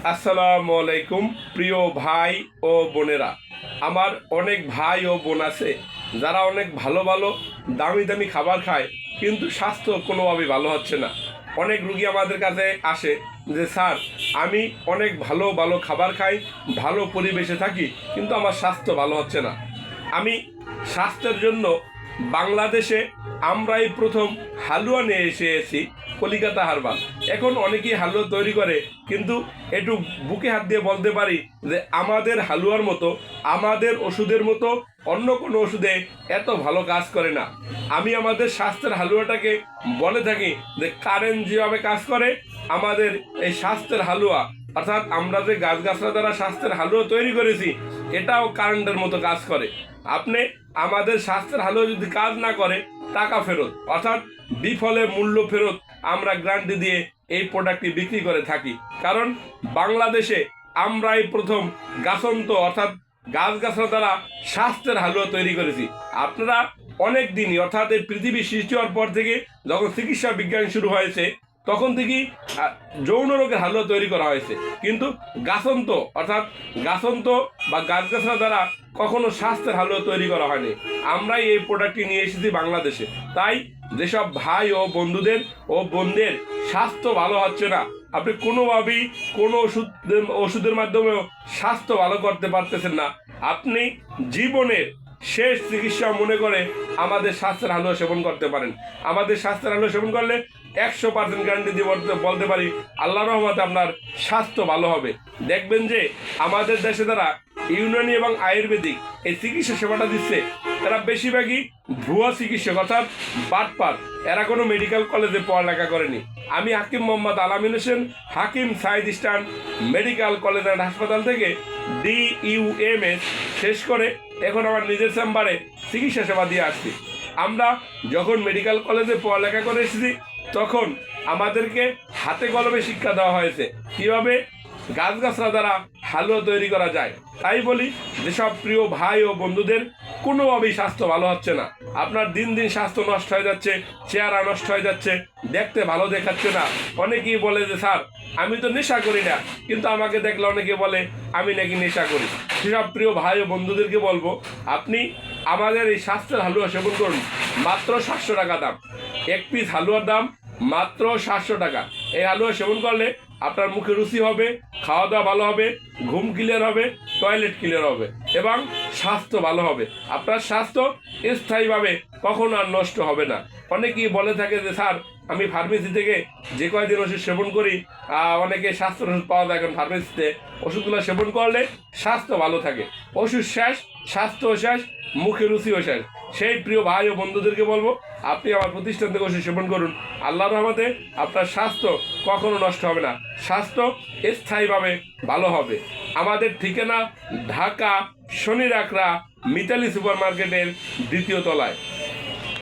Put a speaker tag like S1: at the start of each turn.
S1: আসসালামু আলাইকুম প্রিয় ভাই ও বোনেরা। আমার অনেক ভাই ও বোন আছে যারা অনেক ভালো ভালো দামি দামি খাবার খায়, কিন্তু স্বাস্থ্য কোনোভাবেই ভালো হচ্ছে না। অনেক রুগী আমাদের কাছে আসে যে স্যার, আমি অনেক ভালো ভালো খাবার খাই, ভালো পরিবেশে থাকি, কিন্তু আমার স্বাস্থ্য ভালো হচ্ছে না। আমি স্বাস্থ্যের জন্য বাংলাদেশে আমরাই প্রথম হালুয়া নিয়ে এসেছি, কলিকাতা হারবাল। এখন অনেকেই হালুয়া তৈরি করে, কিন্তু একটু বুকে হাত দিয়ে বলতে পারি যে আমাদের হালুয়ার মতো, আমাদের ওষুধের মতো অন্য কোনো ওষুধে এত ভালো কাজ করে না। আমি আমাদের স্বাস্থ্যের হালুয়াটাকে বলে থাকি যে কারেন্ট যেভাবে কাজ করে, আমাদের এই স্বাস্থ্যের হালুয়া, অর্থাৎ আমরা যে গাছগাছরা দ্বারা স্বাস্থ্যের হালুয়া তৈরি করেছি, এটাও কারেন্টের মতো কাজ করে। আপনি আমাদের স্বাস্থ্যের হালুয়া যদি কাজ না করে, টাকা ফেরত, অর্থাৎ বিফলে মূল্য ফেরত আমরা গ্যারান্টি দিয়ে এই প্রোডাক্টটি বিক্রি করে থাকি। কারণ বাংলাদেশে আমরাই প্রথম গাছন্ত, অর্থাৎ গাছগাছরা দ্বারা স্বাস্থ্যের হালুয়া তৈরি করেছি। আপনারা অনেক দিনই, অর্থাৎ এই পৃথিবী সৃষ্টি হওয়ার পর থেকে যখন চিকিৎসা বিজ্ঞান শুরু হয়েছে, তখন থেকেই যৌন রোগের হালুয়া তৈরি করা হয়েছে, কিন্তু গাছন্ত, অর্থাৎ গাছন্ত বা গাছগাছরা দ্বারা কখনো স্বাস্থ্যের হালুয়া তৈরি করা হয়নি। আমরাই এই প্রোডাক্টটি নিয়ে এসেছি বাংলাদেশে। তাই যেসব ভাই ও বন্ধুদের ও বোনদের স্বাস্থ্য ভালো হচ্ছে না, আপনি কোনোভাবেই কোনো ওষুধের মাধ্যমেও স্বাস্থ্য ভালো করতে পারতেছেন না, আপনি জীবনের শেষ চিকিৎসা মনে করে আমাদের স্বাস্থ্যের হালুয়া সেবন করতে পারেন। আমাদের স্বাস্থ্যের হালুয়া সেবন করলে 100% গ্যারান্টি দিয়ে বলতে পারি, আল্লাহ রহমতে আপনার স্বাস্থ্য ভালো হবে। দেখবেন যে আমাদের দেশে তারা ইউনানি এবং আয়ুর্বেদিক এই চিকিৎসা সেবাটা দিচ্ছে, এরা বেশিরভাগই ভুয়া চিকিৎসক, অর্থাৎ বাটপার। এরা কোনো মেডিকেল কলেজে পড়ালেখা করেনি। আমি Hakim Mohammad Alamin Hossain, Hakim Said Eastern Medical College and হাসপাতাল থেকে DUMS শেষ করে এখন আমার নিজের চেম্বারে চিকিৎসা সেবা দিয়ে আসছি। আমরা যখন মেডিকেল কলেজে পড়ালেখা করে এসেছি, তখন আমাদেরকে হাতে কলমে শিক্ষা দেওয়া হয়েছে কীভাবে গাছগাছরা দ্বারা হালুয়া তৈরি করা যায়। তাই বলি, যেসব প্রিয় ভাই ও বন্ধুদের কোনোভাবেই স্বাস্থ্য ভালো হচ্ছে না, আপনার দিন দিন স্বাস্থ্য নষ্ট হয়ে যাচ্ছে, চেহারা নষ্ট হয়ে যাচ্ছে, দেখতে ভালো দেখাচ্ছে না। অনেকেই বলে যে স্যার, আমি তো নেশা করি না, কিন্তু আমাকে দেখলে অনেকে বলে আমি নাকি নেশা করি। সেসব প্রিয় ভাই ও বন্ধুদেরকে বলবো, আপনি আমাদের এই স্বাস্থ্যের হালুয়া সেবন করুন। মাত্র 700 টাকা দাম, এক পিস হালুয়ার দাম মাত্র 700 টাকা। এই হালুয়া সেবন করলে আপনার মুখে রুচি হবে, খাওয়া দাওয়া ভালো হবে, ঘুম ক্লিয়ার হবে, টয়লেট ক্লিয়ার হবে এবং স্বাস্থ্য ভালো হবে। আপনার স্বাস্থ্য স্থায়ীভাবে কখনো আর নষ্ট হবে না। অনেকেই বলে থাকে যে স্যার, আমি ফার্মেসি থেকে যে কয়দিন ওষুধ সেবন করি, অনেকে স্বাস্থ্যের ওষুধ পাওয়া যায় এখন ফার্মেসিতে, ওষুধগুলো সেবন করলে স্বাস্থ্য ভালো থাকে। ওষুধ শেষ, স্বাস্থ্য শেষ, মুখে রুচিও শেষ। সেই প্রিয় ভাই ও বন্ধুদেরকে বলবো, আপনি আমার প্রতিষ্ঠান থেকে ওষুধ সেবন করুন। আল্লাহর রহমতে আপনার স্বাস্থ্য কখনো নষ্ট হবে না, স্বাস্থ্য স্থায়ীভাবে ভালো হবে। আমাদের ঠিকানা ঢাকা শনির আকরা মিতালি সুপার মার্কেটের 2য় তলায়।